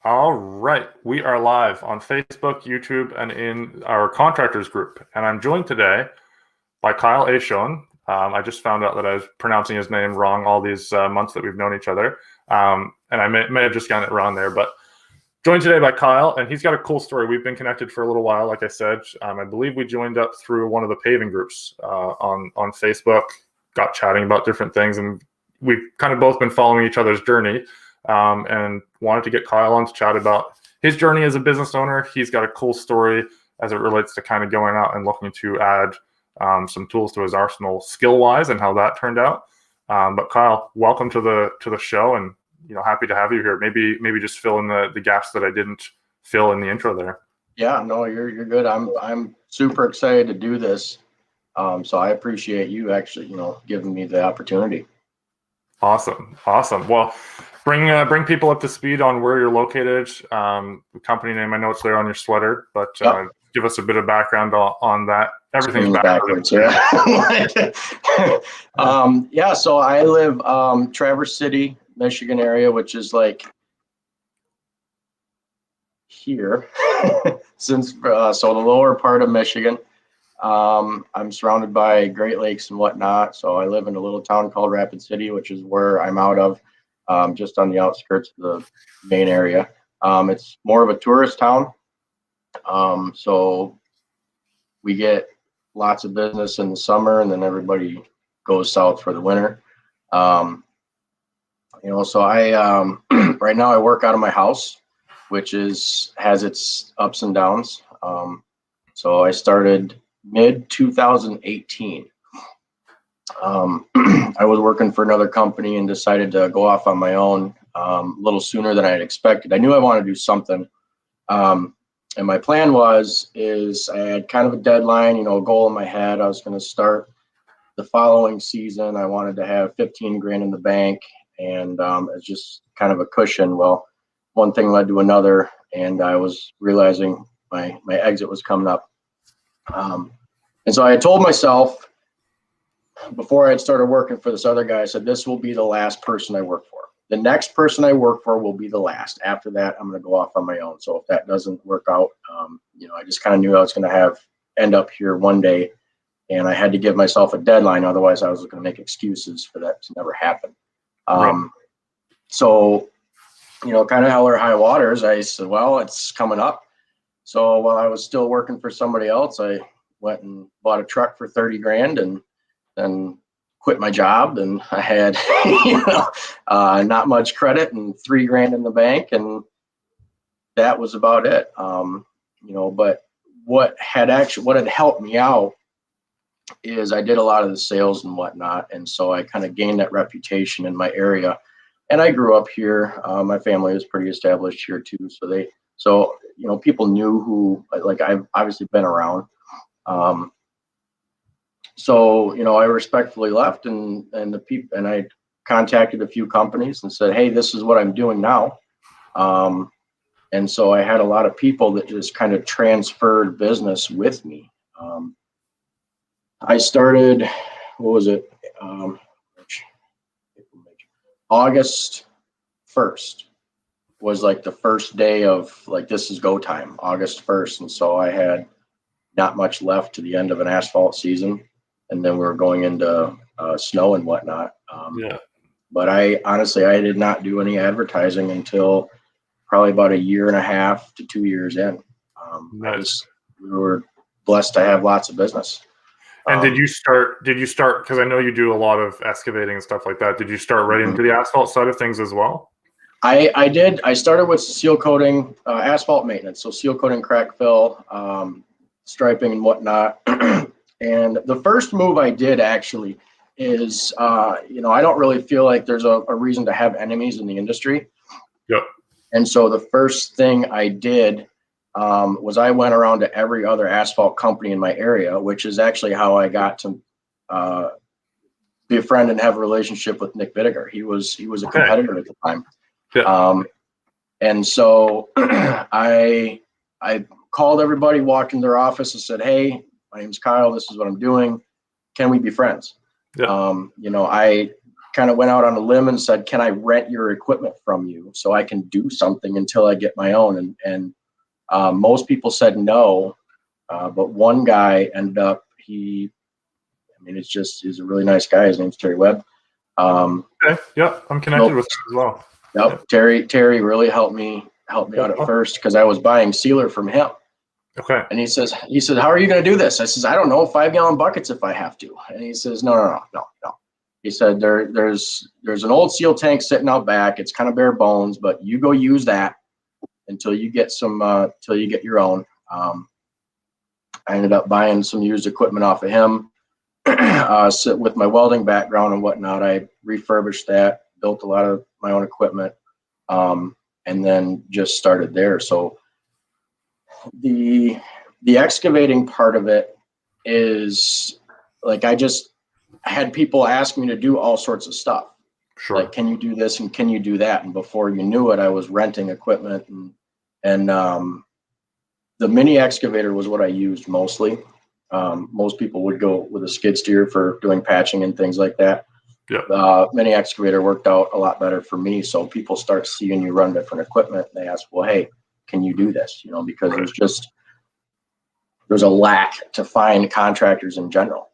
All right, we are live on Facebook, YouTube, and in our contractors group. And I'm joined today by Kyle Ascione. I just found out that I was pronouncing his name wrong all these months that we've known each other. And I may have just gotten it wrong there, but joined today by Kyle, and he's got a cool story. We've been connected for a little while, like I said. I believe we joined up through one of the paving groups on Facebook, got chatting about different things, and we've kind of both been following each other's journey. And wanted to get Kyle on to chat about his journey as a business owner. He's got a cool story as it relates to kind of going out and looking to add some tools to his arsenal skill-wise and how that turned out. But Kyle, welcome to the show, and happy to have you here. Maybe just fill in the gaps that I didn't fill in the intro there. Yeah, no, you're good. I'm super excited to do this. So I appreciate you actually, giving me the opportunity. Awesome. Well, bring people up to speed on where you're located. The company name, I know it's there on your sweater, but give us a bit of background on that. Everything's backwards. Yeah. So I live Traverse City, Michigan area, which is like here. So the lower part of Michigan. I'm surrounded by Great Lakes and whatnot. So I live in a little town called Rapid City, which is where I'm out of, just on the outskirts of the main area. It's more of a tourist town. So we get lots of business in the summer, and then everybody goes south for the winter. So I, right now I work out of my house, which has its ups and downs. So I started mid 2018. I was working for another company and decided to go off on my own a little sooner than I had expected. I knew I wanted to do something. And my plan is I had kind of a deadline, a goal in my head. I was going to start the following season. I wanted to have 15 grand in the bank, and it's just kind of a cushion. Well, one thing led to another, and I was realizing my exit was coming up. And so I had told myself before I had started working for this other guy, I said, this will be the last person I work for. The next person I work for will be the last. After that, I'm going to go off on my own. So if that doesn't work out, I just kind of knew I was going to end up here one day, and I had to give myself a deadline. Otherwise, I was going to make excuses for that to never happen. Right. So, kind of hell or high waters, I said, well, it's coming up. So while I was still working for somebody else, I went and bought a truck for 30 grand and then quit my job. And I had, not much credit and 3 grand in the bank. And that was about it. But what had helped me out is I did a lot of the sales and whatnot. And so I kind of gained that reputation in my area. And I grew up here. My family was pretty established here too. So people knew who, like, I've obviously been around. I respectfully left, and I contacted a few companies and said, hey, this is what I'm doing now. And so I had a lot of people that just kind of transferred business with me. I started, August 1st. Was like the first day of like, this is go time, August 1st. And so I had not much left to the end of an asphalt season. And then we were going into snow and whatnot. But I did not do any advertising until probably about 1.5 to 2 years in. Nice. We were blessed to have lots of business. And did you start, because I know you do a lot of excavating and stuff like that. Did you start right into the asphalt side of things as well? I did. I started with seal coating, asphalt maintenance. So seal coating, crack fill, striping and whatnot. And the first move I did actually is, I don't really feel like there's a reason to have enemies in the industry. Yep. And so the first thing I did was I went around to every other asphalt company in my area, which is actually how I got to be a friend and have a relationship with Nick Bittiger. He was a competitor at the time. Yeah. And so I called everybody, walked in their office and said, hey, my name's Kyle. This is what I'm doing. Can we be friends? Yeah. I kind of went out on a limb and said, can I rent your equipment from you so I can do something until I get my own? And most people said no, but one guy ended up, he's a really nice guy. His name's Terry Webb. Okay. Yeah, I'm connected with him as well. Yep. Terry really helped me out at first because I was buying sealer from him. Okay. And he says, how are you going to do this? I says, I don't know, 5-gallon buckets if I have to. And he says, no. He said, there's an old seal tank sitting out back. It's kind of bare bones, but you go use that until you get your own. I ended up buying some used equipment off of him. With my welding background and whatnot, I refurbished that, built a lot of my own equipment, and then just started there. So the excavating part of it is like, I had people ask me to do all sorts of stuff. Sure. Like, can you do this and can you do that? And before you knew it, I was renting equipment, and the mini excavator was what I used mostly. Most people would go with a skid steer for doing patching and things like that. Yeah. Mini excavator worked out a lot better for me. So people start seeing you run different equipment. And they ask, well, hey, can you do this? Because there's a lack to find contractors in general.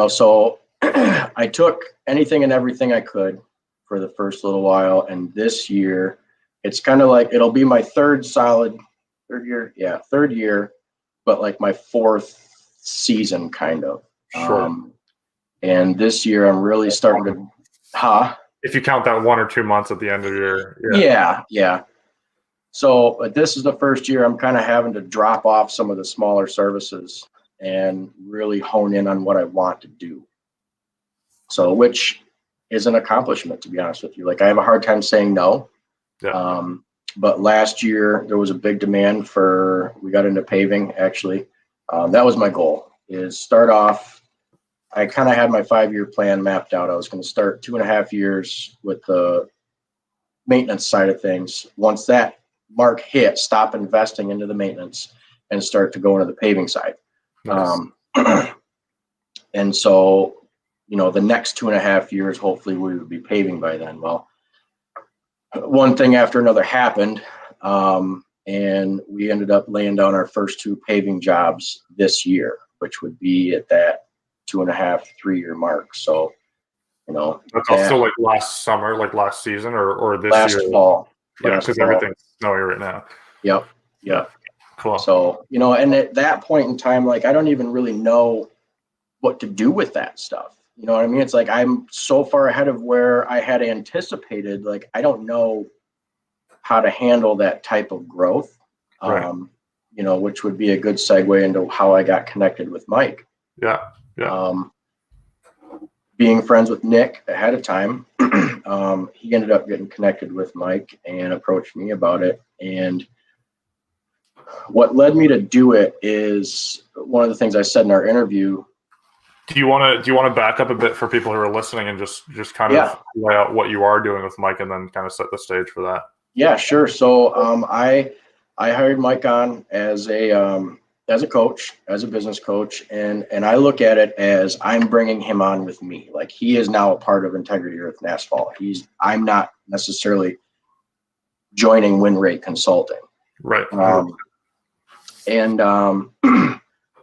So I took anything and everything I could for the first little while. And this year, it's kind of like, it'll be my third year, but like my fourth season kind of. Sure. And this year I'm really starting to, if you count that 1 or 2 months at the end of your year. Yeah. So but this is the first year I'm kind of having to drop off some of the smaller services and really hone in on what I want to do. So, which is an accomplishment, to be honest with you. Like, I have a hard time saying no. Yeah. But last year there was a big demand we got into paving, actually. That was my goal, is start off. I kind of had my 5-year plan mapped out. I was going to start 2.5 years with the maintenance side of things. Once that mark hit, stop investing into the maintenance and start to go into the paving side. Nice. And so, the next 2.5 years, hopefully we would be paving by then. Well, one thing after another happened, and we ended up laying down our first 2 paving jobs this year, which would be at that 2.5-3 year mark. So, that's also like last summer, like last season, or this last year. Fall. Yeah, because everything's snowy right now. Yep. Cool. So, and at that point in time, like, I don't even really know what to do with that stuff. You know what I mean? It's like I'm so far ahead of where I had anticipated. Like, I don't know how to handle that type of growth, right. Which would be a good segue into how I got connected with Mike. Yeah. Being friends with Nick ahead of time, he ended up getting connected with Mike and approached me about it. And what led me to do it is one of the things I said in our interview. Do you want to back up a bit for people who are listening and just kind of lay out what you are doing with Mike and then kind of set the stage for that? Yeah, sure. So I hired Mike on as a coach, as a business coach, and I look at it as I'm bringing him on with me. Like, he is now a part of Integrity Earth and Asphalt. I'm not necessarily joining Win Rate Consulting. Right.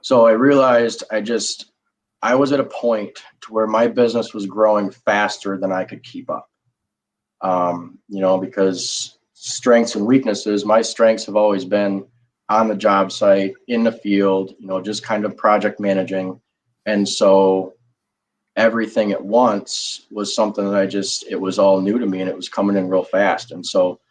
So I realized I was at a point to where my business was growing faster than I could keep up. Because strengths and weaknesses, my strengths have always been on the job site, in the field, just kind of project managing. And so everything at once was something that it was all new to me, and it was coming in real fast. And so,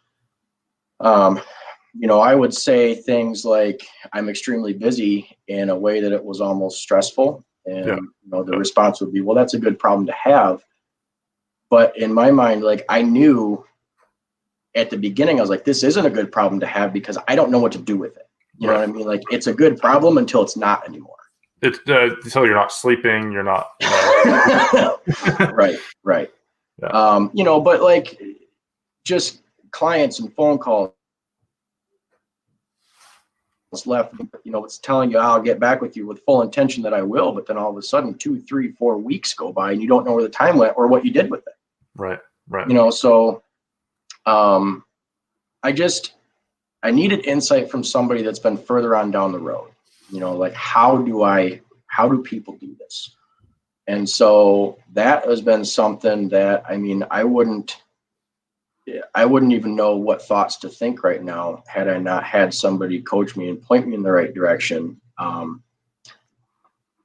I would say things like I'm extremely busy in a way that it was almost stressful. And, the response would be, well, that's a good problem to have. But in my mind, like, I knew at the beginning, I was like, this isn't a good problem to have because I don't know what to do with it. You know what I mean? Like, it's a good problem until it's not anymore. It's until you're not sleeping, you're not. Right. Yeah. But like, just clients and phone calls. left, it's telling you, I'll get back with you with full intention that I will, but then all of a sudden 2, 3, 4 weeks go by and you don't know where the time went or what you did with it. Right. So I needed insight from somebody that's been further on down the road, like how do people do this? And so that has been something that, I wouldn't even know what thoughts to think right now had I not had somebody coach me and point me in the right direction. And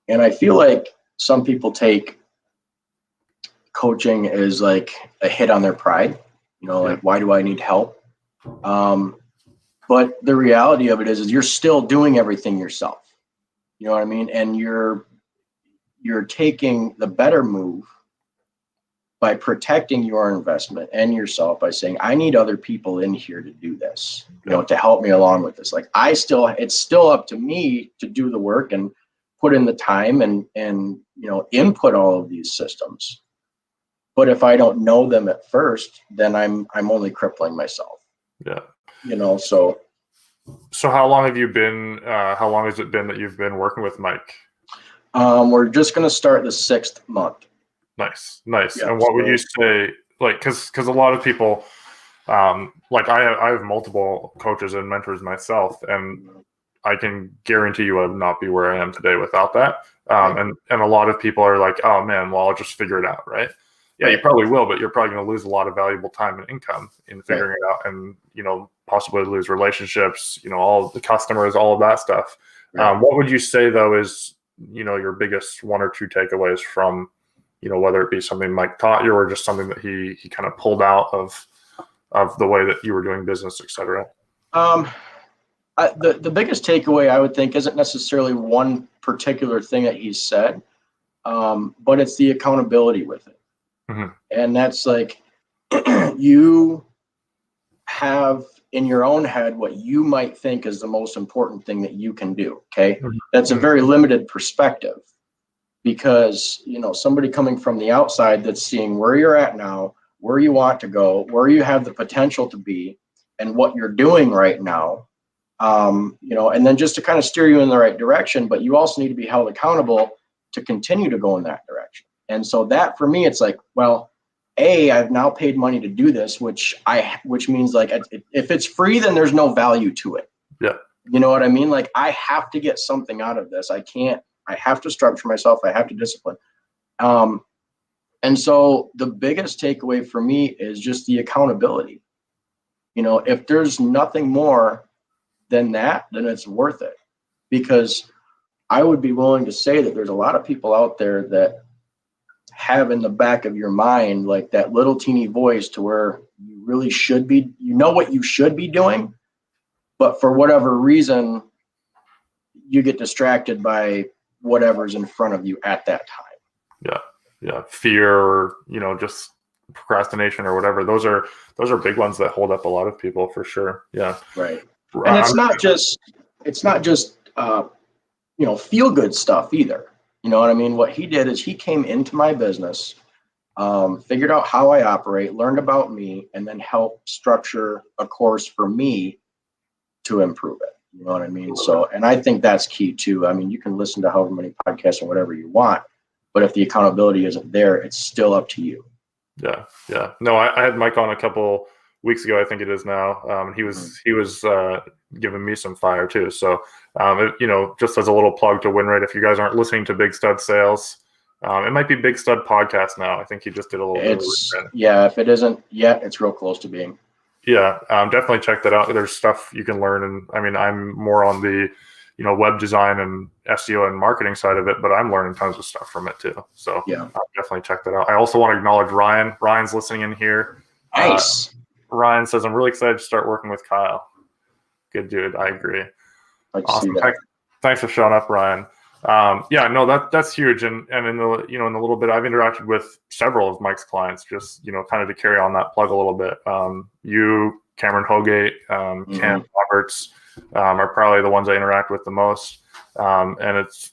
I feel like some people take coaching as like a hit on their pride, like, why do I need help? But the reality of it is you're still doing everything yourself. You know what I mean? And you're taking the better move by protecting your investment and yourself by saying, I need other people in here to do this, to help me along with this. Like it's still up to me to do the work and put in the time and input all of these systems. But if I don't know them at first, then I'm only crippling myself. Yeah. So how long have you been, how long has it been that you've been working with Mike? We're just going to start the 6th month. Nice. Yeah, and what would you say, like, cause a lot of people, like I have multiple coaches and mentors myself, and I can guarantee you I would not be where I am today without that. And a lot of people are like, oh man, well, I'll just figure it out. Right. Yeah, you probably will, but you're probably going to lose a lot of valuable time and income in figuring it out, and possibly lose relationships, all the customers, all of that stuff. What would you say though is your biggest 1 or 2 takeaways from whether it be something Mike taught you or just something that he kind of pulled out of the way that you were doing business, et cetera? The biggest takeaway I would think isn't necessarily one particular thing that he said, but it's the accountability with it. Mm-hmm. And that's like, you have in your own head what you might think is the most important thing that you can do. Okay. Mm-hmm. That's a very limited perspective, because, somebody coming from the outside that's seeing where you're at now, where you want to go, where you have the potential to be, and what you're doing right now, and then just to kind of steer you in the right direction, but you also need to be held accountable to continue to go in that direction. And so that for me, it's like, well, I've now paid money to do this, which means like, if it's free, then there's no value to it. Yeah. You know what I mean? Like, I have to get something out of this. I have to structure myself. I have to discipline. And so the biggest takeaway for me is just the accountability. If there's nothing more than that, then it's worth it, because I would be willing to say that there's a lot of people out there that have in the back of your mind like that little teeny voice to where you really should be, what you should be doing, but for whatever reason you get distracted by whatever's in front of you at that time. Yeah. Fear, or just procrastination or whatever. Those are big ones that hold up a lot of people for sure. Yeah. Right. And it's not just feel good stuff either. You know what I mean? What he did is he came into my business, figured out how I operate, learned about me, and then helped structure a course for me to improve it. You know what I mean? So, and I think that's key too. I mean, you can listen to however many podcasts or whatever you want, but if the accountability isn't there, it's still up to you. Yeah. No, I had Mike on a couple weeks ago, I think it is now. He was giving me some fire too. So, just as a little plug to WinRate, if you guys aren't listening to Big Stud Sales, it might be Big Stud Podcast now. I think he just did a little bit. If it isn't yet, it's real close to being. Yeah, definitely check that out. There's stuff you can learn, and I'm more on the web design and SEO and marketing side of it, but I'm learning tons of stuff from it too. So yeah, definitely check that out. I also want to acknowledge Ryan. Ryan's listening in here. Nice. Ryan says, I'm really excited to start working with Kyle. Good dude. I agree. Awesome. Thanks for showing up, Ryan. That's huge. And in the, in a little bit, I've interacted with several of Mike's clients, just, kind of to carry on that plug a little bit. You, Cameron Hogate, Cam Roberts, are probably the ones I interact with the most. And it's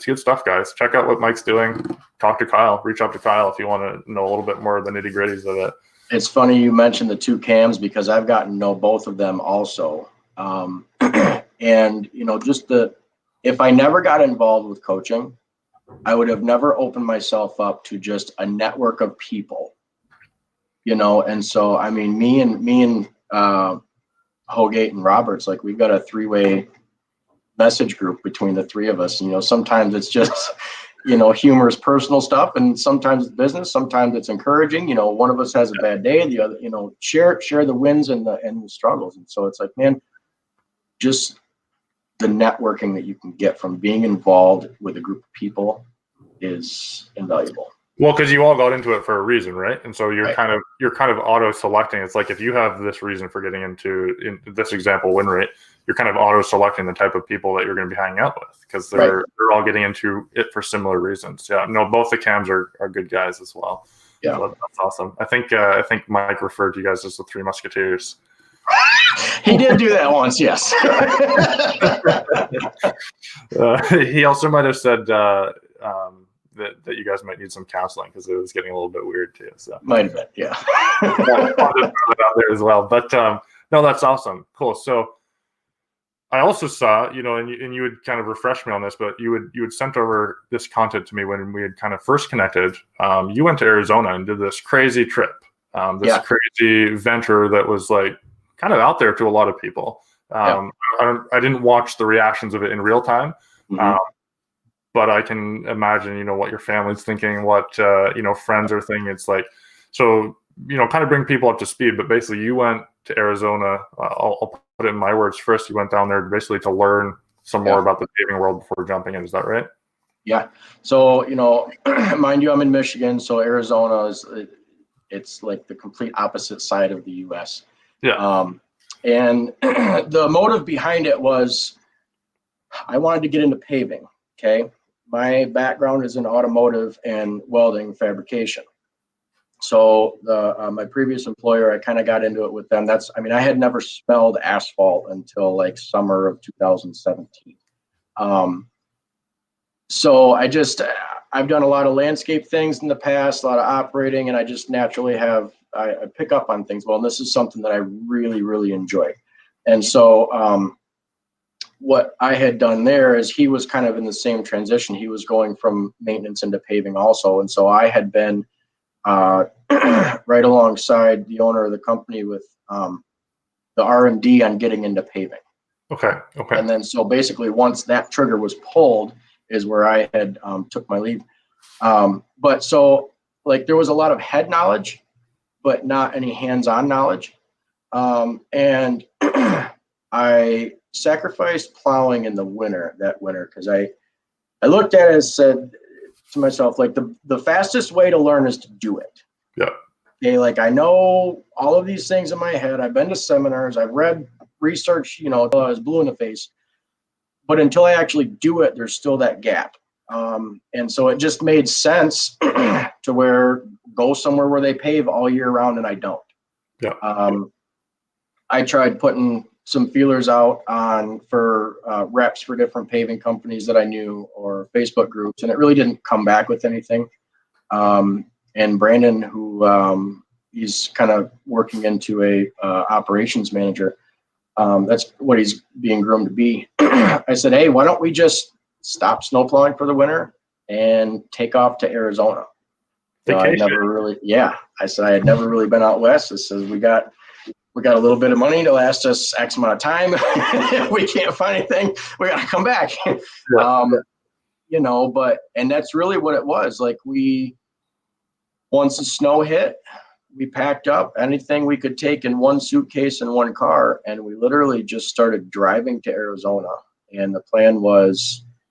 good stuff, guys. Check out what Mike's doing. Talk to Kyle, reach out to Kyle if you want to know a little bit more of the nitty gritties of it. It's funny you mentioned the two Cams, because I've gotten to know both of them also. And, you know, if I never got involved with coaching, I would have never opened myself up to just a network of people, you know? And so, I mean, me and Hogate and Roberts, like we've got a 3-way message group between the 3 of us. And, you know, sometimes it's just, you know, humorous personal stuff, and sometimes it's business, sometimes it's encouraging. You know, one of us has a bad day, the other, you know, share the wins and the struggles. And so it's like, man, just the networking that you can get from being involved with a group of people is invaluable. Well, because you all got into it for a reason, right? And so you're Right. kind of auto-selecting. It's like if you have this reason for getting into, in this example, win rate, you're kind of auto-selecting the type of people that you're going to be hanging out with, because they're all getting into it for similar reasons. Yeah, no, both the Cams are good guys as well. Yeah, so that's awesome. I think Mike referred to you guys as the 3 Musketeers. He did do that once, yes. He also might have said that you guys might need some counseling because it was getting a little bit weird too. So might have been, yeah. I'll just throw that out there as well. But no, that's awesome. Cool. So I also saw, you know, and you would kind of refresh me on this, but you had sent over this content to me when we had kind of first connected. You went to Arizona and did this crazy trip, crazy venture that was like kind of out there to a lot of people. I didn't watch the reactions of it in real time, but I can imagine, you know, what your family's thinking, what you know, friends are thinking. It's like, so, you know, kind of bring people up to speed. But basically, you went to Arizona. I'll put it in my words first. You went down there basically to learn some more about the paving world before jumping in. Is that right? Yeah. So, you know, mind you, I'm in Michigan, so Arizona it's like the complete opposite side of the U.S. Yeah. And the motive behind it was I wanted to get into paving. Okay. My background is in automotive and welding fabrication. So my previous employer, I kind of got into it with them. I had never smelled asphalt until like summer of 2017. So I've done a lot of landscape things in the past, a lot of operating, and I just naturally I pick up on things well. And this is something that I really, really enjoy. And so what I had done there is he was kind of in the same transition. He was going from maintenance into paving also. And so I had been right alongside the owner of the company with the R&D on getting into paving. Okay. And then so basically once that trigger was pulled is where I had took my leave. But so like there was a lot of head knowledge, but not any hands-on knowledge. And I sacrificed plowing in that winter because I looked at it and said to myself, like the fastest way to learn is to do it. Yeah. Okay, like I know all of these things in my head. I've been to seminars, I've read research, you know, until I was blue in the face. But until I actually do it, there's still that gap. And so it just made sense to where go somewhere where they pave all year round and I don't. Yeah. I tried putting some feelers out for reps for different paving companies that I knew or Facebook groups, and it really didn't come back with anything. And Brandon, who he's kind of working into a operations manager, that's what he's being groomed to be. I said, hey, why don't we just stop snowplowing for the winter and take off to Arizona? I said I had never really been out west. I said we got a little bit of money to last us X amount of time. If we can't find anything, we got to come back. Yeah. You know, and that's really what it was. Like once the snow hit, we packed up anything we could take in one suitcase and one car, and we literally just started driving to Arizona. And the plan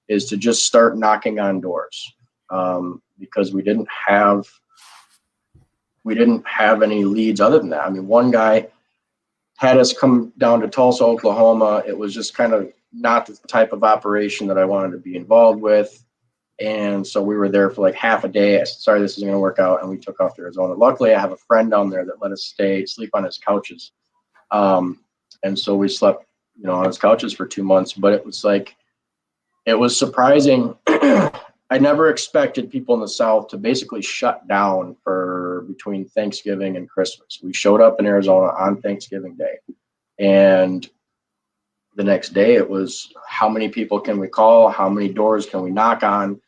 is to just start knocking on doors because we didn't have any leads other than that. I mean, one guy had us come down to Tulsa, Oklahoma. It was just kind of not the type of operation that I wanted to be involved with. And so we were there for like half a day. I said, sorry, this isn't going to work out. And we took off to Arizona. Luckily, I have a friend down there that let us sleep on his couches. And so we slept, you know, on his couches for 2 months. But it was surprising. I never expected people in the South to basically shut down for between Thanksgiving and Christmas. We showed up in Arizona on Thanksgiving Day. And the next day it was, how many people can we call? How many doors can we knock on?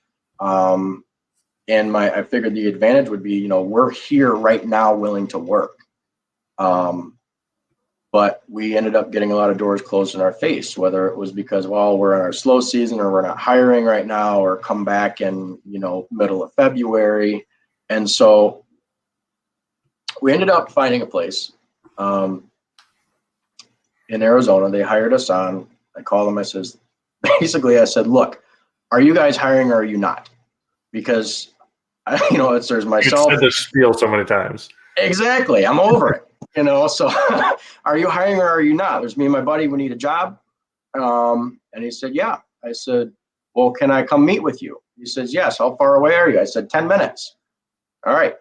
And I figured the advantage would be, you know, we're here right now willing to work. But we ended up getting a lot of doors closed in our face, whether it was because, well, we're in our slow season, or we're not hiring right now, or come back in, you know, middle of February. And so we ended up finding a place in Arizona. They hired us on. I called them. I says, basically, I said, look, are you guys hiring or are you not? Because, you know, there's myself. You said this spiel so many times. Exactly. I'm over it. You know, so are you hiring or are you not? There's me and my buddy. We need a job. And he said, yeah. I said, well, can I come meet with you? He says, yes. How far away are you? I said, 10 minutes. All right.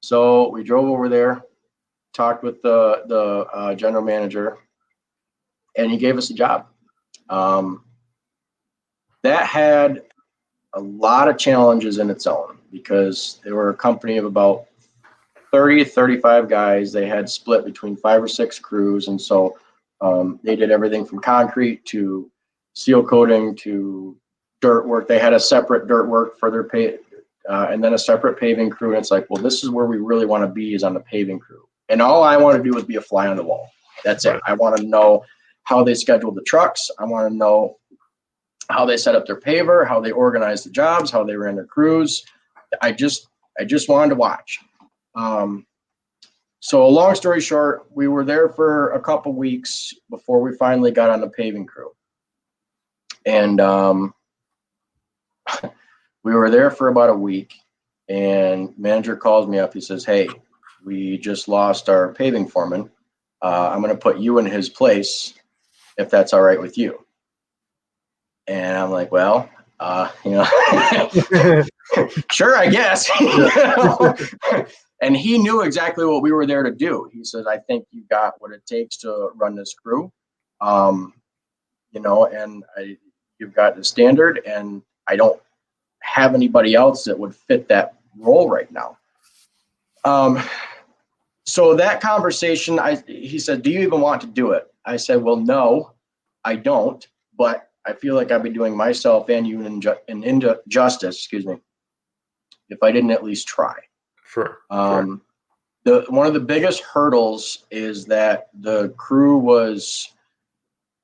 So we drove over there, talked with the general manager, and he gave us a job. That had a lot of challenges in its own, because they were a company of about 30 to 35 guys. They had split between 5 or 6 crews. And so they did everything from concrete to seal coating to dirt work. They had a separate dirt work for their pay, and then a separate paving crew. And it's like, well, this is where we really want to be, is on the paving crew. And all I want to do is be a fly on the wall. That's it. I want to know how they schedule the trucks. I want to know how they set up their paver, how they organize the jobs, how they ran their crews. I just wanted to watch. So a long story short, we were there for a couple weeks before we finally got on the paving crew. And we were there for about a week, and manager calls me up. He says, hey, we just lost our paving foreman. I'm going to put you in his place, if that's all right with you. And I'm like, well, you know, sure, I guess. You know? And he knew exactly what we were there to do. He said, I think you got what it takes to run this crew. You know, and you've got the standard, and I don't have anybody else that would fit that role right now. So that conversation, he said, do you even want to do it? I said, well, no, I don't, but I feel like I'd be doing myself and you an injustice, excuse me, if I didn't at least try. Sure. One of the biggest hurdles is that the crew was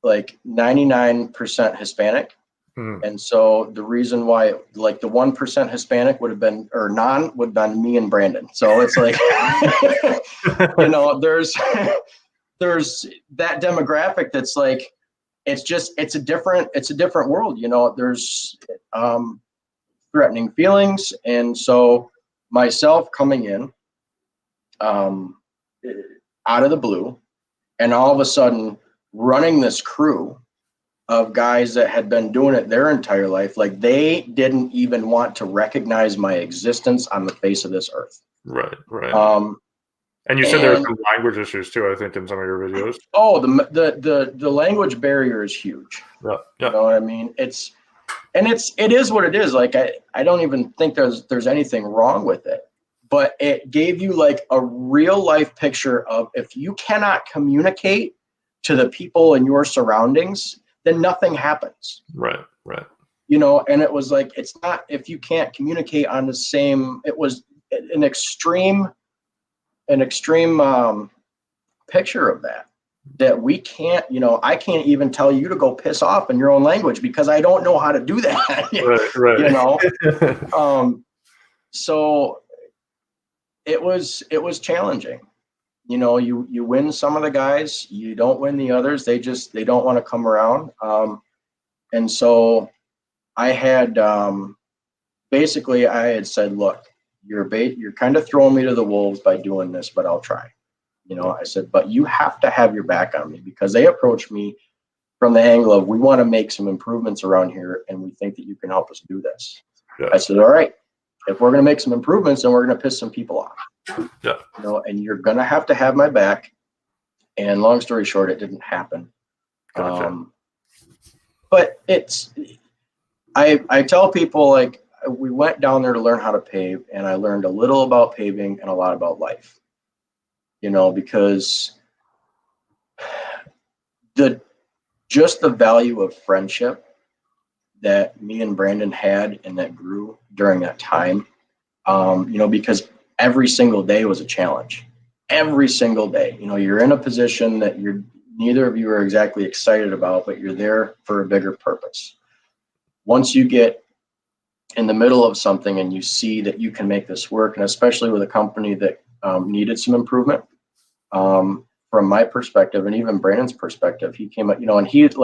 like 99% Hispanic. And so the reason why, like, the 1% Hispanic would have been, or non, would have been me and Brandon. So it's like, you know, there's that demographic that's like, it's a different world. You know, there's threatening feelings. And so myself coming in out of the blue, and all of a sudden running this crew of guys that had been doing it their entire life, like, they didn't even want to recognize my existence on the face of this earth. Right. And you said there were some language issues too, I think, in some of your videos. Oh, the language barrier is huge. Yeah. You know what I mean? It is what it is. Like, I don't even think there's anything wrong with it, but it gave you like a real life picture of, if you cannot communicate to the people in your surroundings, then nothing happens. Right. You know, and it was like, it's not, if you can't communicate on the same, it was an extreme picture of that we can't, you know, I can't even tell you to go piss off in your own language because I don't know how to do that. Right. You know? So it was challenging. You know, you win some of the guys, you don't win the others. They don't want to come around. And so I had, basically I had said, look, you're kind of throwing me to the wolves by doing this, but I'll try. You know, I said, but you have to have your back on me, because they approached me from the angle of, we want to make some improvements around here, and we think that you can help us do this. Yeah. I said, all right, if we're going to make some improvements, then we're going to piss some people off. Yeah. You know, and you're going to have my back. And long story short, it didn't happen. Gotcha. But I tell people, like, we went down there to learn how to pave, and I learned a little about paving and a lot about life. You know, because the just the value of friendship that me and Brandon had and that grew during that time, because every single day was a challenge. Every single day, you're in a position that neither of you are exactly excited about, but you're there for a bigger purpose. Once you get in the middle of something and you see that you can make this work, and especially with a company that needed some improvement, from my perspective and even Brandon's perspective, he came up, and he'd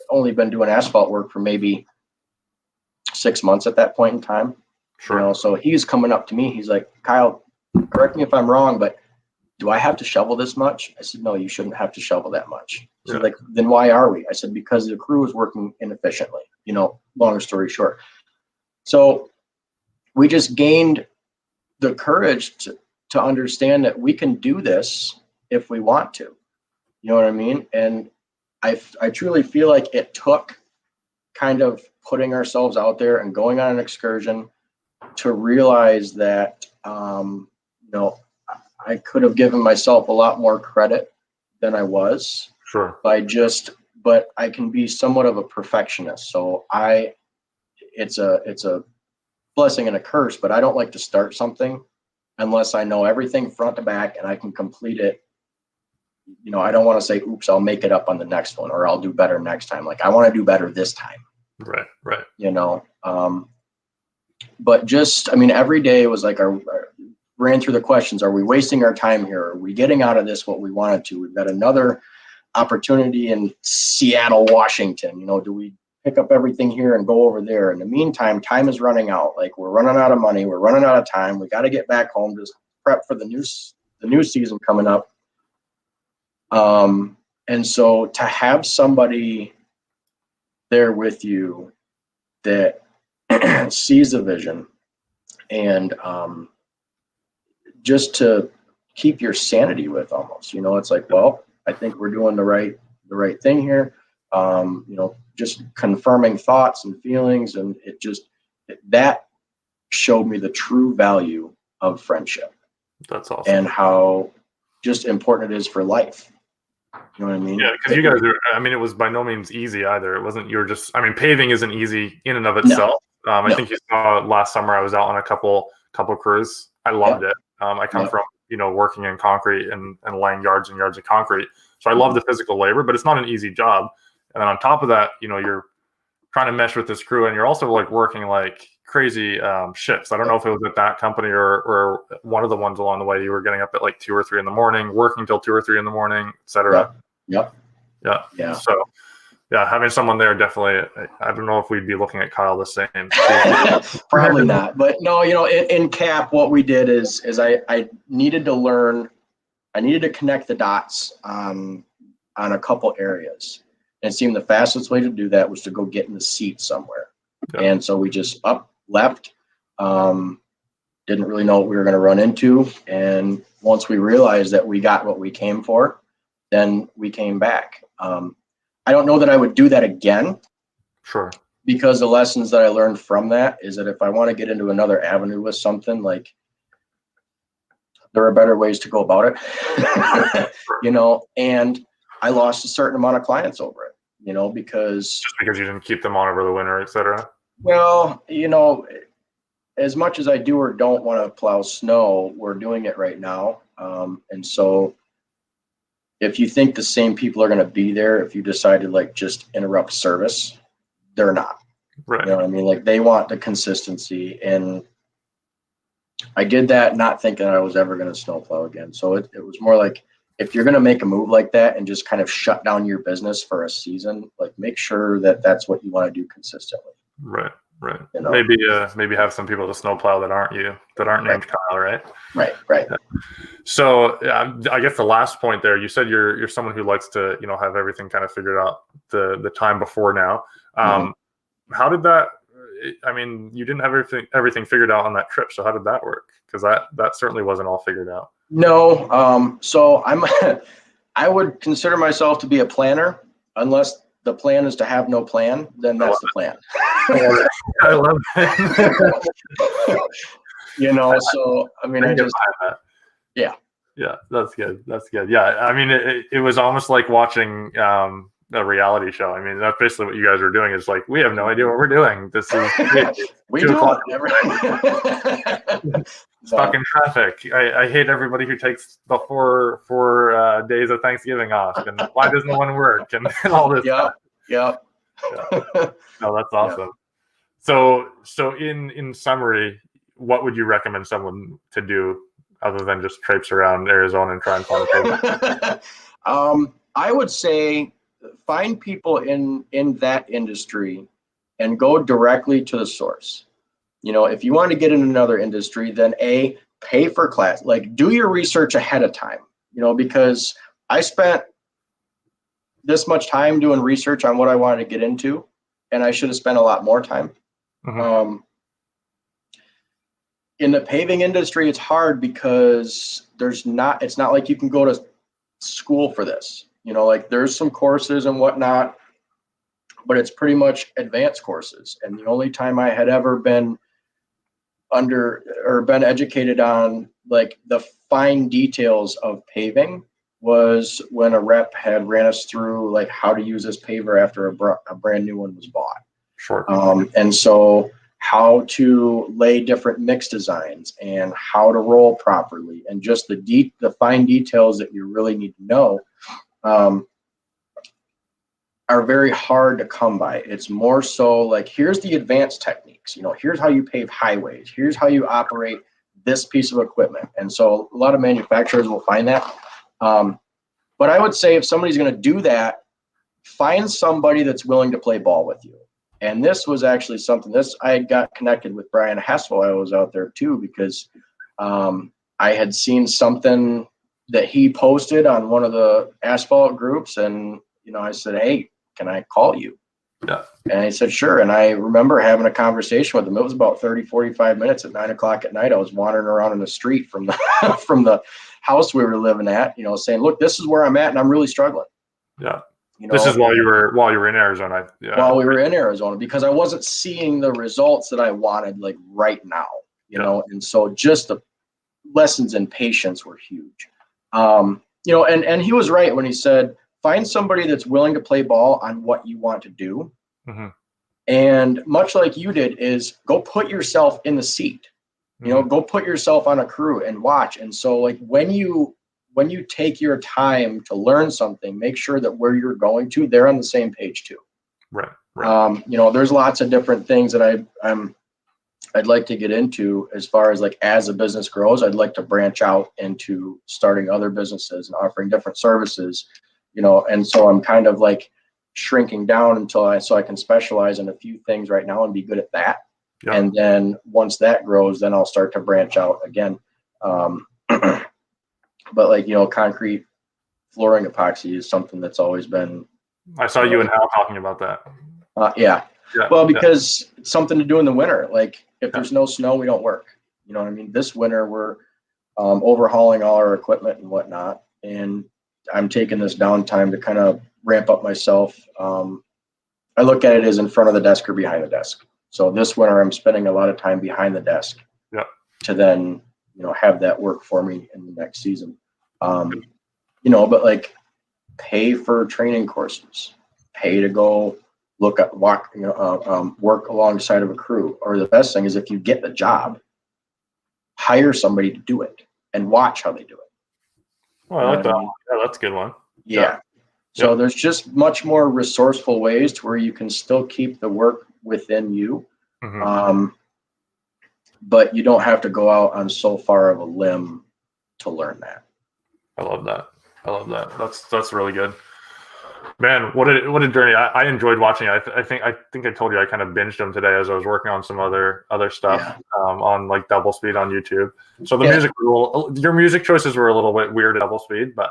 only been doing asphalt work for maybe 6 months at that point in time. Sure. So he's coming up to me. He's like, Kyle, correct me if I'm wrong, but do I have to shovel this much? I said, no, you shouldn't have to shovel that much. So like, then why are we? I said, because the crew is working inefficiently, longer story short. So we just gained the courage to understand that we can do this if we want to, you know what I mean? And I truly feel like it took kind of putting ourselves out there and going on an excursion to realize that, I could have given myself a lot more credit than I was. Sure. But I can be somewhat of a perfectionist. So it's a blessing and a curse, but I don't like to start something unless I know everything front to back and I can complete it. I don't want to say, oops, I'll make it up on the next one, or I'll do better next time. Like, I want to do better this time. Right. But every day was like, ran through the questions. Are we wasting our time here? Are we getting out of this what we wanted to? We've got another opportunity in Seattle, Washington. Do we pick up everything here and go over there? In the meantime, time is running out. Like, we're running out of money. We're running out of time. We got to get back home, just prep for the new season coming up. And so to have somebody there with you that sees the vision and just to keep your sanity with almost, it's like, well, I think we're doing the right thing here. Just confirming thoughts and feelings. And that showed me the true value of friendship. That's awesome. And how just important it is for life. You know what I mean? Yeah, because you guys it was by no means easy either. It wasn't, paving isn't easy in and of itself. No. I think you saw last summer I was out on a couple crews. I loved it. I come from, working in concrete and laying yards and yards of concrete. So I love the physical labor, but it's not an easy job. And then on top of that, you're trying to mesh with this crew, and you're also like working like crazy shifts. I don't know if it was at that company or one of the ones along the way. You were getting up at like 2 or 3 in the morning, working till 2 or 3 in the morning, et cetera. Yep. Yeah. So having someone there definitely. I don't know if we'd be looking at Kyle the same. Probably not. But no, in CAP, what we did is I needed to learn. I needed to connect the dots on a couple areas. And it seemed the fastest way to do that was to go get in the seat somewhere. Yeah. And so we just left, didn't really know what we were going to run into. And once we realized that we got what we came for, then we came back. I don't know that I would do that again. Sure. Because the lessons that I learned from that is that if I want to get into another avenue with something, like, there are better ways to go about it, and I lost a certain amount of clients over it, because. Just because you didn't keep them on over the winter, et cetera? Well, as much as I do or don't want to plow snow, we're doing it right now. And so if you think the same people are going to be there, if you decide to like just interrupt service, they're not. Right. You know what I mean? Like, they want the consistency. And I did that not thinking I was ever going to snowplow again. So it was more like, if you're going to make a move like that and just kind of shut down your business for a season, like, make sure that that's what you want to do consistently. Right. Maybe have some people to snowplow that aren't named Kyle, right? Right. Yeah. So I guess the last point there, you said you're someone who likes to have everything kind of figured out the time before now. How did that? I mean, you didn't have everything figured out on that trip. So how did that work? Because that certainly wasn't all figured out. No. So I would consider myself to be a planner, unless the plan is to have no plan, then that's the plan. I love that. So I mean, yeah, that's good. Yeah, I mean, it was almost like watching a reality show. I mean, that's basically what you guys are doing. Is like, we have no idea what we're doing. This is we 2 do o'clock. Stuck in traffic. I hate everybody who takes the four days of Thanksgiving off, and why does no one work, and all this stuff. Yeah. No, that's awesome. So in summary, what would you recommend someone to do other than just traipse around Arizona and try and find a place? I would say find people in that industry and go directly to the source. You know, if you want to get in another industry, then pay for class, like do your research ahead of time, you know, because I spent this much time doing research on what I wanted to get into, and I should have spent a lot more time. Mm-hmm. In the paving industry, it's hard because it's not like you can go to school for this, you know, like there's some courses and whatnot, but it's pretty much advanced courses. And the only time I had ever been been educated on like the fine details of paving was when a rep had ran us through like how to use this paver after a brand new one was bought. Sure. And so how to lay different mix designs and how to roll properly, and just the fine details that you really need to know are very hard to come by. It's more so like, here's the advanced techniques, you know, here's how you pave highways, here's how you operate this piece of equipment. And so a lot of manufacturers will find that. But I would say if somebody's going to do that, find somebody that's willing to play ball with you. And this was actually something I got connected with Brian Hess while I was out there too, because I had seen something that he posted on one of the Asphalt groups, and you know, I said, hey, can I call you? Yeah. And he said, sure. And I remember having a conversation with him. It was about 30-45 minutes at 9 o'clock at night. I was wandering around in the street from the from the house we were living at, you know, saying, look, this is where I'm at and I'm really struggling. Yeah. You know, this is while you were in Arizona. Yeah. While we were in Arizona, because I wasn't seeing the results that I wanted like right now, you know, and so just the lessons in patience were huge. You know, and he was right when he said, find somebody that's willing to play ball on what you want to do. Mm-hmm. And much like you did, is go put yourself in the seat, you know, go put yourself on a crew and watch. And so like when you take your time to learn something, make sure that where you're going to, they're on the same page too. Right. You know, there's lots of different things that I'd like to get into as far as like, as a business grows, I'd like to branch out into starting other businesses and offering different services, you know, and so I'm kind of like shrinking down so I can specialize in a few things right now and be good at that. Yep. And then once that grows, then I'll start to branch out again. But like, you know, concrete flooring epoxy is something that's always been. I saw you and Hal talking about that. Yeah. Well, because it's something to do in the winter. Like if there's no snow, we don't work. You know what I mean? This winter we're overhauling all our equipment and whatnot, and I'm taking this downtime to kind of ramp up myself. I look at it as in front of the desk or behind the desk. So this winter I'm spending a lot of time behind the desk to then, you know, have that work for me in the next season. You know, but like pay for training courses, pay to go work alongside of a crew. Or the best thing is if you get the job, hire somebody to do it and watch how they do it. Well, I like that. Yeah, that's a good one. Yeah. So there's just much more resourceful ways to where you can still keep the work within you. Mm-hmm. But you don't have to go out on so far of a limb to learn that. I love that. That's really good. Man, what a journey! I enjoyed watching it. I think I told you I kind of binged them today as I was working on some other stuff on like double speed on YouTube. So your music choices were a little bit weird at double speed, but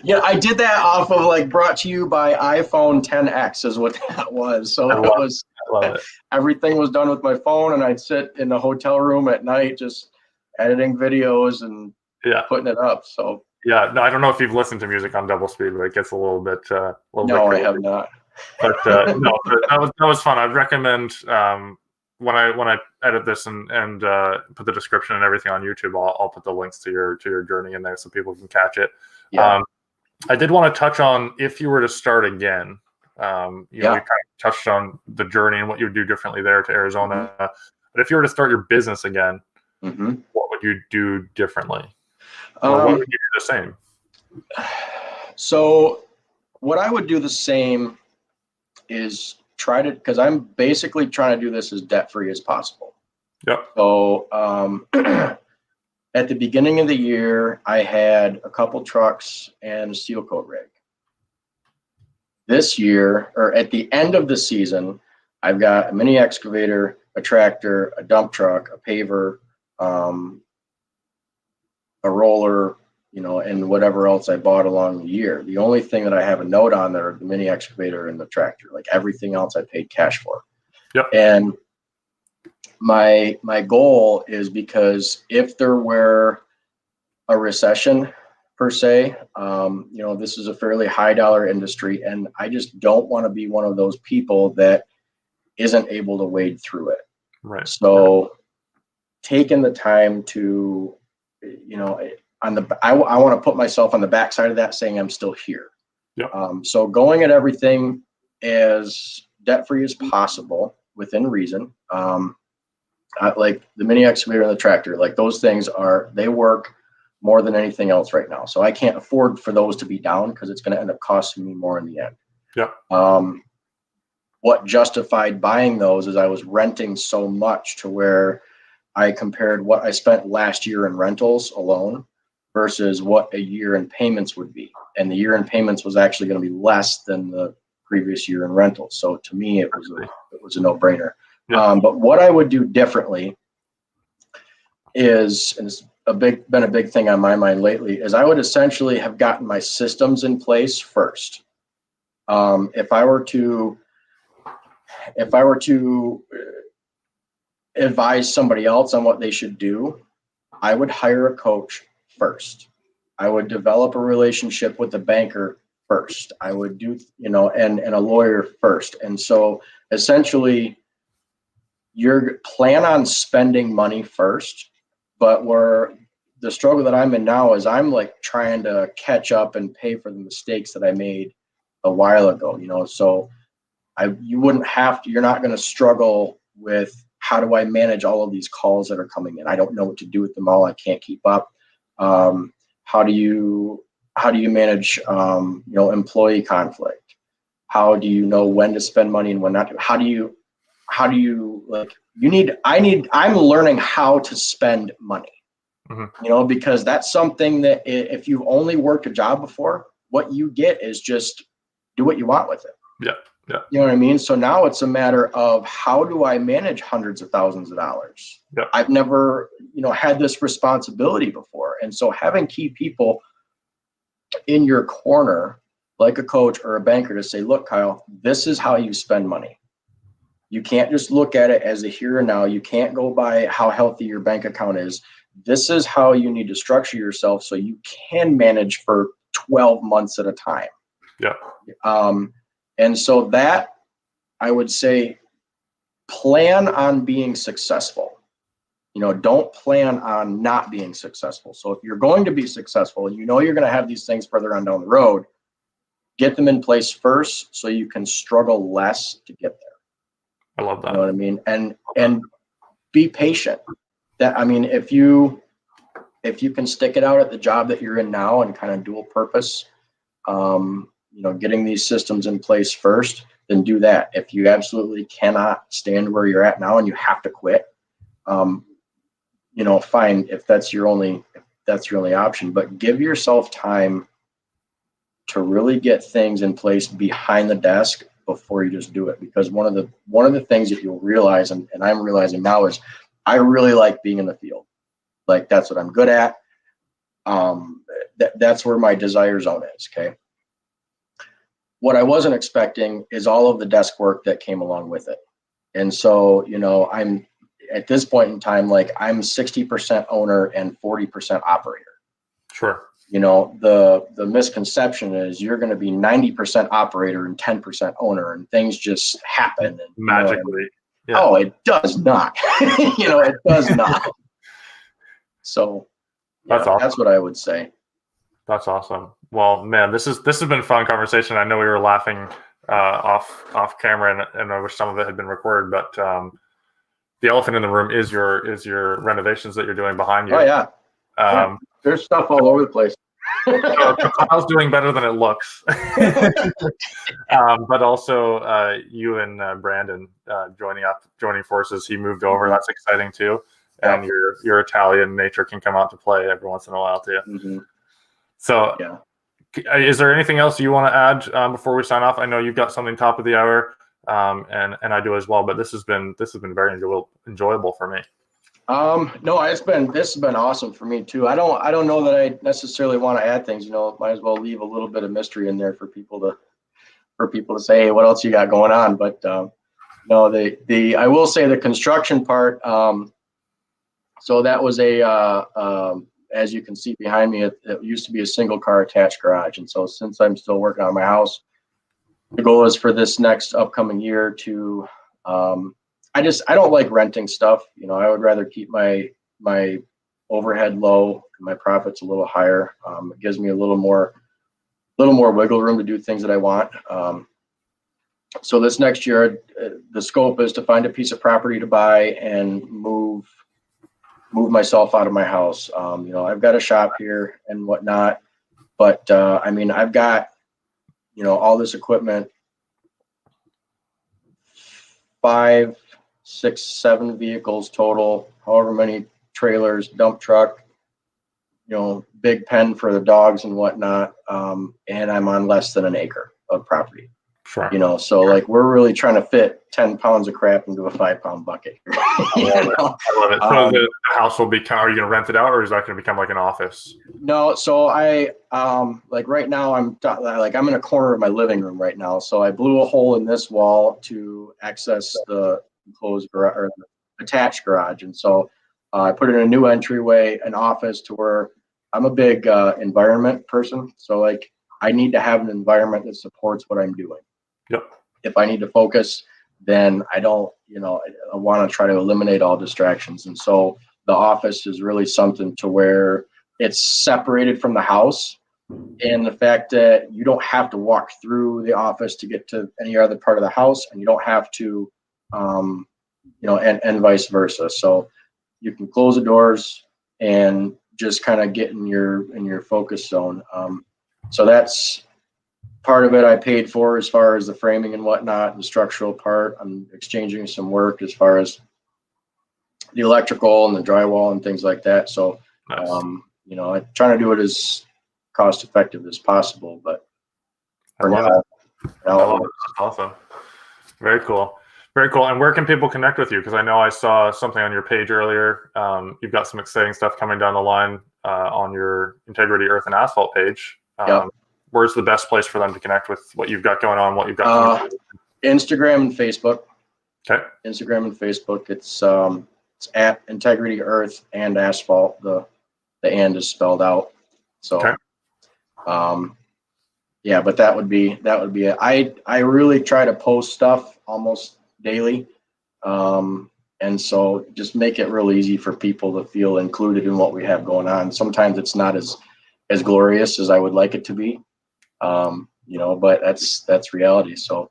yeah, I did that off of like brought to you by iPhone 10X is what that was. So I love it. Everything was done with my phone, and I'd sit in the hotel room at night just editing videos and putting it up. So. Yeah, no, I don't know if you've listened to music on double speed, but it gets a little bit. No, I have not. But no, that was fun. I'd recommend when I edit this and put the description and everything on YouTube, I'll put the links to your journey in there so people can catch it. Yeah. I did want to touch on if you were to start again. We kind of touched on the journey and what you would do differently there to Arizona. But if you were to start your business again, what would you do differently? Or what would you do the same? So what I would do the same is because I'm basically trying to do this as debt-free as possible. Yep. So at the beginning of the year, I had a couple trucks and a steel coat rig. This year, or at the end of the season, I've got a mini excavator, a tractor, a dump truck, a paver, a roller, and whatever else I bought along the year. The only thing that I have a note on there are the mini excavator and the tractor. Like everything else I paid cash for. Yep. And my goal is, because if there were a recession per se, this is a fairly high dollar industry, and I just don't want to be one of those people that isn't able to wade through it. Right. So taking the time to, I want to put myself on the backside of that, saying I'm still here. Yep. So going at everything as debt-free as possible within reason. Like the mini excavator and the tractor, like those things they work more than anything else right now. So I can't afford for those to be down, because it's going to end up costing me more in the end. Yeah. What justified buying those is I was renting so much, to where I compared what I spent last year in rentals alone versus what a year in payments would be. And the year in payments was actually going to be less than the previous year in rentals. So to me, it was a no-brainer. Yeah. But what I would do differently is, and it's been a big thing on my mind lately, is I would essentially have gotten my systems in place first. If I were to advise somebody else on what they should do, I would hire a coach first. I would develop a relationship with a banker first. I would do, and a lawyer first. And so essentially, you plan on spending money first, but where the struggle that I'm in now is I'm like trying to catch up and pay for the mistakes that I made a while ago, so you're not going to struggle with, how do I manage all of these calls that are coming in? I don't know what to do with them all. I can't keep up. How do you manage, employee conflict? How do you know when to spend money and when not to? How do you I'm learning how to spend money, because that's something that if you've only worked a job before, what you get is just do what you want with it. Yeah. Yeah. You know what I mean? So now it's a matter of, how do I manage hundreds of thousands of dollars? Yeah. I've never, had this responsibility before. And so having key people in your corner, like a coach or a banker, to say, look, Kyle, this is how you spend money. You can't just look at it as a here and now. You can't go by how healthy your bank account is. This is how you need to structure yourself so you can manage for 12 months at a time. Yeah. And so that, I would say, plan on being successful. Don't plan on not being successful. So if you're going to be successful and you're going to have these things further on down the road, get them in place first so you can struggle less to get there. I love that. You know what I mean? And be patient. If you can stick it out at the job that you're in now and kind of dual purpose, getting these systems in place first, then do that. If you absolutely cannot stand where you're at now and you have to quit, fine, if that's your only option, but give yourself time to really get things in place behind the desk before you just do it. Because one of the things that you'll realize, and I'm realizing now, is I really like being in the field. Like, that's what I'm good at. That's where my desire zone is. Okay. What I wasn't expecting is all of the desk work that came along with it. And so, I'm at this point in time, like, I'm 60% owner and 40% operator. Sure. The misconception is you're going to be 90% operator and 10% owner, and things just happen. And, magically. Yeah. Oh, it does not. It does not. So that's awesome. That's what I would say. That's awesome. Well, man, this has been a fun conversation. I know we were laughing off camera, and I wish some of it had been recorded. But the elephant in the room is your renovations that you're doing behind you. Oh yeah. There's stuff all over the place. So Kyle's doing better than it looks. But also you and Brandon joining forces. He moved over. That's exciting too. And your Italian nature can come out to play every once in a while too. Mm-hmm. So, is there anything else you want to add before we sign off? I know you've got something top of the hour, and I do as well. But this has been very enjoyable for me. No, this has been awesome for me too. I don't know that I necessarily want to add things. Might as well leave a little bit of mystery in there for people to say, hey, what else you got going on? But no, I will say the construction part. So that was as you can see behind me, it used to be a single car attached garage. And so since I'm still working on my house, the goal is for this next upcoming year to, I don't like renting stuff. I would rather keep my overhead low, my profits a little higher. It gives me a little more wiggle room to do things that I want. So this next year, the scope is to find a piece of property to buy and move myself out of my house. I've got a shop here and whatnot, but I've got, all this equipment, 5, 6, 7 vehicles total, however many trailers, dump truck, big pen for the dogs and whatnot. And I'm on less than an acre of property. Sure. So like we're really trying to fit 10 pounds of crap into a 5-pound bucket. I love it. So the house will become, are you going to rent it out, or is that going to become like an office? No. So I, like right now I'm in a corner of my living room right now. So I blew a hole in this wall to access the enclosed garage or the attached garage. And so I put in a new entryway, an office, to where I'm a big environment person. So like I need to have an environment that supports what I'm doing. Yep. If I need to focus, then I don't, I want to try to eliminate all distractions. And so the office is really something to where it's separated from the house, and the fact that you don't have to walk through the office to get to any other part of the house, and you don't have to, and vice versa. So you can close the doors and just kind of get in your focus zone. So that's part of it I paid for, as far as the framing and whatnot, the structural part. I'm exchanging some work as far as the electrical and the drywall and things like that. So, nice. I'm trying to do it as cost effective as possible, but for now, that's awesome. Very cool. Very cool. And where can people connect with you? Because I know I saw something on your page earlier. You've got some exciting stuff coming down the line on your Integrity Earth and Asphalt page. Where's the best place for them to connect with what you've got going on, what you've got? Instagram and Facebook. Okay. Instagram and Facebook. It's at Integrity Earth and Asphalt. The and is spelled out. So, okay. But that would be it. I really try to post stuff almost daily, and so just make it real easy for people to feel included in what we have going on. Sometimes it's not as glorious as I would like it to be. But that's reality. So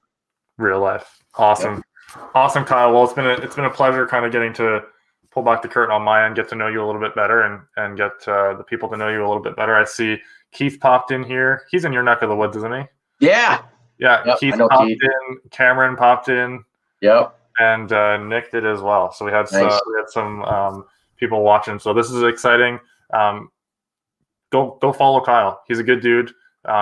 real life. Awesome. Yep. Awesome, Kyle. Well, it's been a pleasure kind of getting to pull back the curtain on my end, get to know you a little bit better, and get the people to know you a little bit better. I see Keith popped in here. He's in your neck of the woods, isn't he? Yeah. Yeah. Yep, Keith popped in. Cameron popped in. Yep. And Nick did as well. So we had some people watching. So this is exciting. Go follow Kyle. He's a good dude.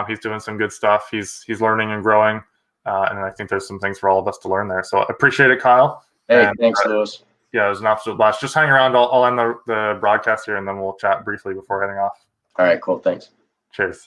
He's doing some good stuff. He's learning and growing, and I think there's some things for all of us to learn there. So I appreciate it, Kyle. Hey, thanks, Lewis. Yeah, it was an absolute blast. Just hang around. I'll end the broadcast here, and then we'll chat briefly before heading off. All right, cool. Thanks. Cheers.